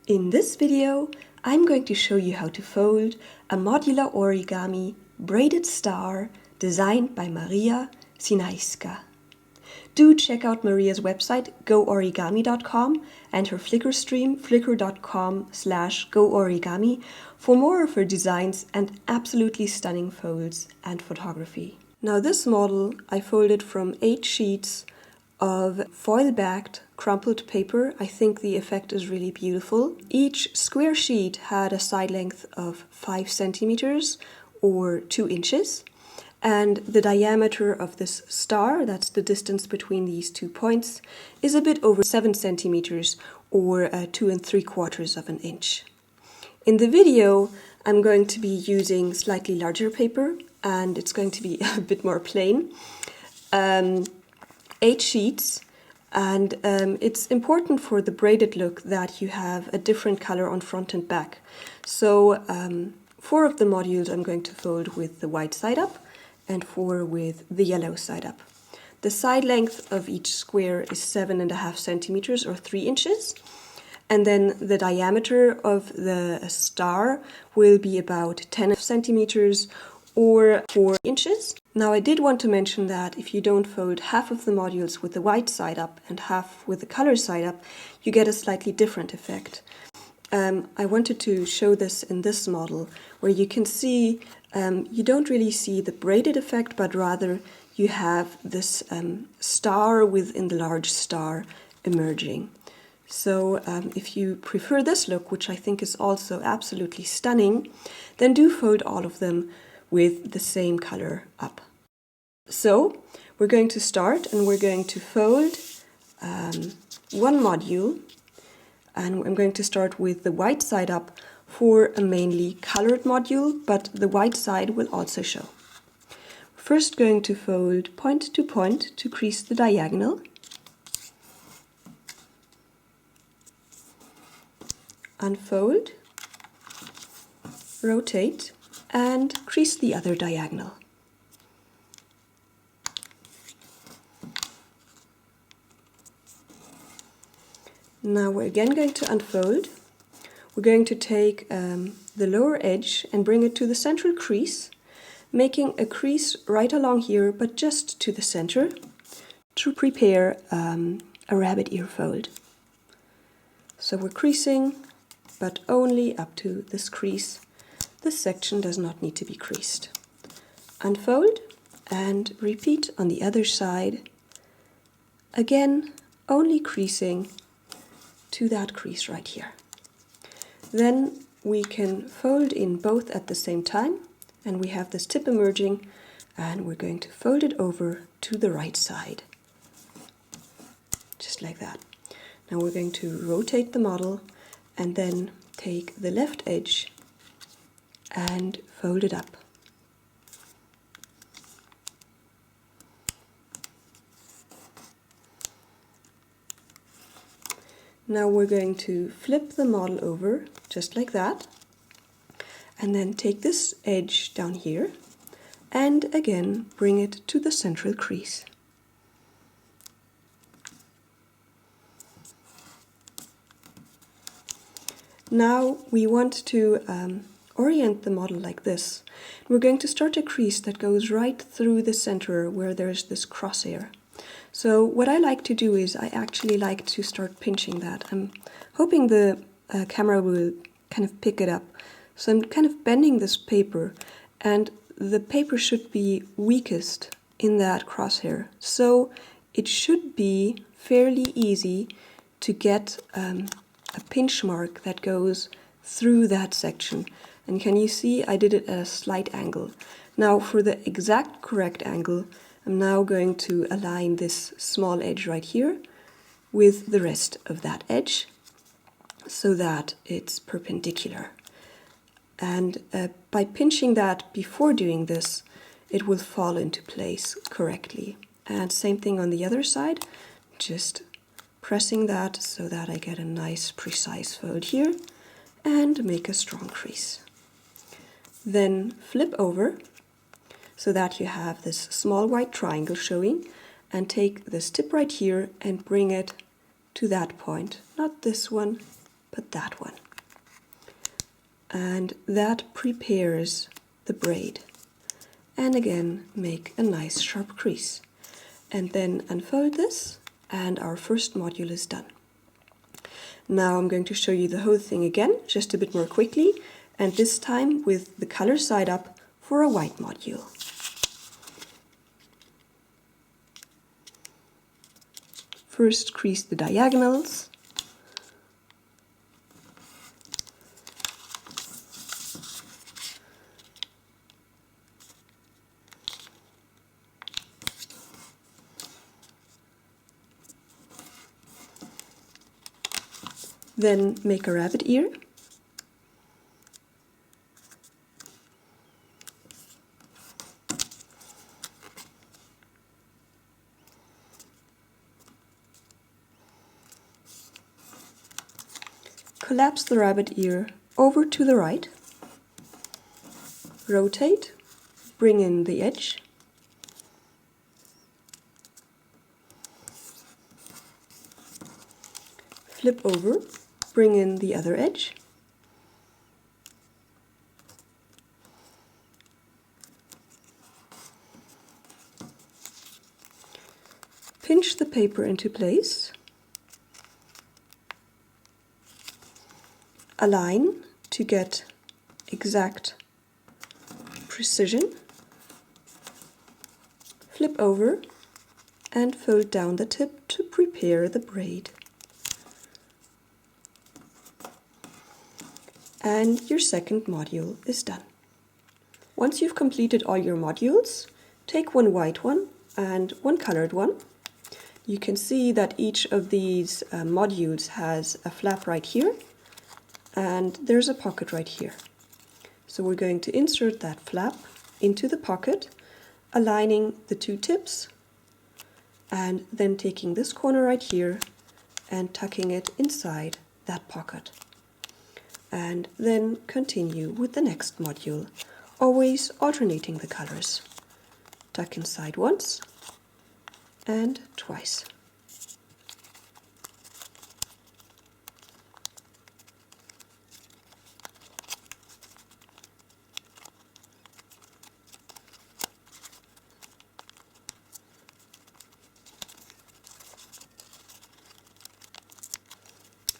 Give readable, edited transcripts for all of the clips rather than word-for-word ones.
In this video, I'm going to show you how to fold a modular origami braided star designed by Maria Sinayskaya. Do check out Maria's website, goorigami.com, and her Flickr stream, flickr.com/goorigami, for more of her designs and absolutely stunning folds and photography. Now this model I folded from 8 sheets of foil-backed crumpled paper. I think the effect is really beautiful. Each square sheet had a side length of 5 centimeters or 2 inches. And the diameter of this star, that's the distance between these 2 points, is a bit over 7 centimeters or 2 3/4 of an inch. In the video, I'm going to be using slightly larger paper, and it's going to be a bit more plain. 8 sheets, and it's important for the braided look that you have a different color on front and back. So 4 of the modules I'm going to fold with the white side up, and 4 with the yellow side up. The side length of each square is 7.5 centimeters or 3 inches. And then the diameter of the star will be about 10 centimeters or 4 inches. Now I did want to mention that if you don't fold half of the modules with the white side up and half with the color side up, you get a slightly different effect. I wanted to show this in this model, where you can see you don't really see the braided effect, but rather you have this star within the large star emerging. So if you prefer this look, which I think is also absolutely stunning, then do fold all of them with the same color up. So we're going to start, and we're going to fold one module, and I'm going to start with the white side up for a mainly colored module, but the white side will also show. First going to fold point to crease the diagonal. Unfold, rotate, and crease the other diagonal. Now we're again going to unfold. We're going to take the lower edge and bring it to the central crease, making a crease right along here, but just to the center, to prepare a rabbit ear fold. So we're creasing, but only up to this crease. This section does not need to be creased. Unfold and repeat on the other side. Again, only creasing to that crease right here. Then we can fold in both at the same time, and we have this tip emerging, and we're going to fold it over to the right side. Just like that. Now we're going to rotate the model and then take the left edge and fold it up. Now we're going to flip the model over, just like that, and then take this edge down here, and again bring it to the central crease. Now we want to orient the model like this. We're going to start a crease that goes right through the center where there's this crosshair. So what I like to do is I actually like to start pinching that. I'm hoping the camera will kind of pick it up. So I'm kind of bending this paper, and the paper should be weakest in that crosshair. So it should be fairly easy to get a pinch mark that goes through that section. And can you see I did it at a slight angle. Now for the exact correct angle, I'm now going to align this small edge right here with the rest of that edge so that it's perpendicular. And by pinching that before doing this, it will fall into place correctly. And same thing on the other side, just pressing that so that I get a nice precise fold here and make a strong crease. Then flip over so that you have this small white triangle showing, and take this tip right here and bring it to that point. Not this one, but that one. and that prepares the braid. And again, make a nice sharp crease. And then unfold this, and our first module is done. Now I'm going to show you the whole thing again, just a bit more quickly, and this time with the color side up for a white module. First, crease the diagonals. Then make a rabbit ear. Collapse the rabbit ear over to the right. Rotate, bring in the edge. Flip over, bring in the other edge. Pinch the paper into place. Align to get exact precision. Flip over and fold down the tip to prepare the braid. And your second module is done. Once you've completed all your modules, take one white one and one colored one. You can see that each of these modules has a flap right here, and there's a pocket right here. So we're going to insert that flap into the pocket, aligning the two tips, and then taking this corner right here and tucking it inside that pocket. And then continue with the next module, always alternating the colors. Tuck inside once and twice.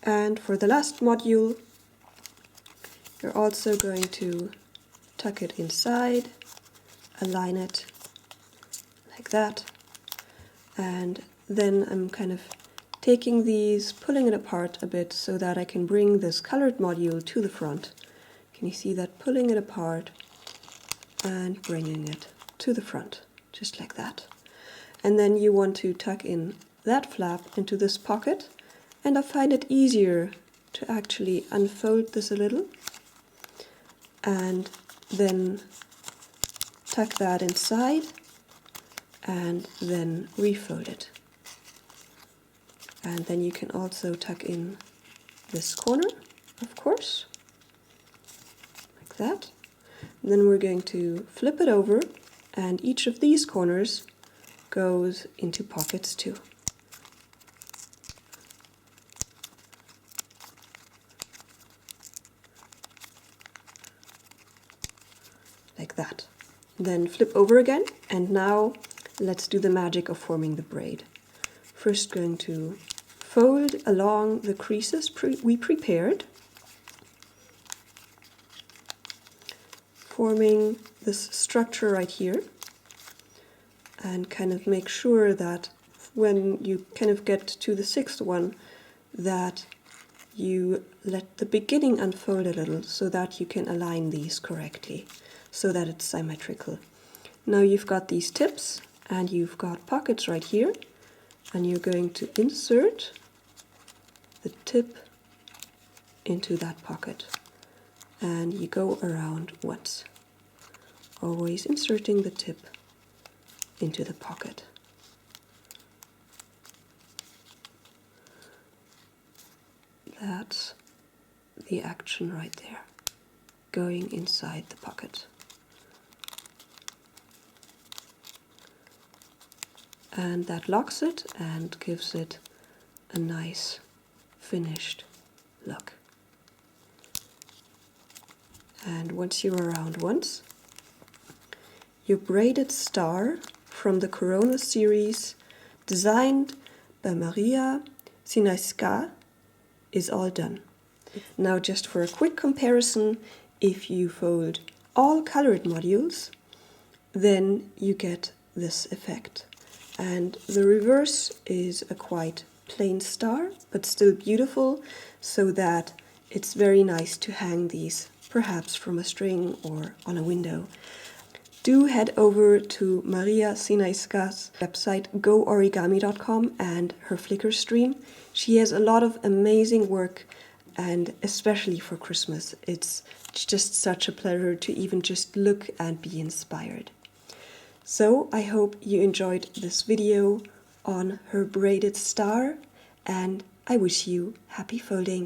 And for the last module, you're also going to tuck it inside, align it like that, and then I'm kind of taking these, pulling it apart a bit so that I can bring this colored module to the front. Can you see that? Pulling it apart and bringing it to the front, just like that. And then you want to tuck in that flap into this pocket, and I find it easier to actually unfold this a little and then tuck that inside and then refold it. And then you can also tuck in this corner, of course, like that. And then we're going to flip it over, and each of these corners goes into pockets too. Like that. Then flip over again, and now let's do the magic of forming the braid. First going to fold along the creases we prepared, forming this structure right here, and kind of make sure that when you kind of get to the sixth one that you let the beginning unfold a little so that you can align these correctly, so that it's symmetrical. Now you've got these tips and you've got pockets right here, and you're going to insert the tip into that pocket, and you go around once, always inserting the tip into the pocket. That's the action right there, going inside the pocket. And that locks it and gives it a nice finished look. And once you're around once, your Braided Star from the Corona series, designed by Maria Sinayskaya, is all done. Now, just for a quick comparison, if you fold all colored modules, then you get this effect. And the reverse is a quite plain star, but still beautiful, so that it's very nice to hang these perhaps from a string or on a window. Do head over to Maria Sinayskaya's website, origami.com, and her Flickr stream. She has a lot of amazing work, and especially for Christmas, it's just such a pleasure to even just look and be inspired. So I hope you enjoyed this video on her Braided Star, and I wish you happy folding.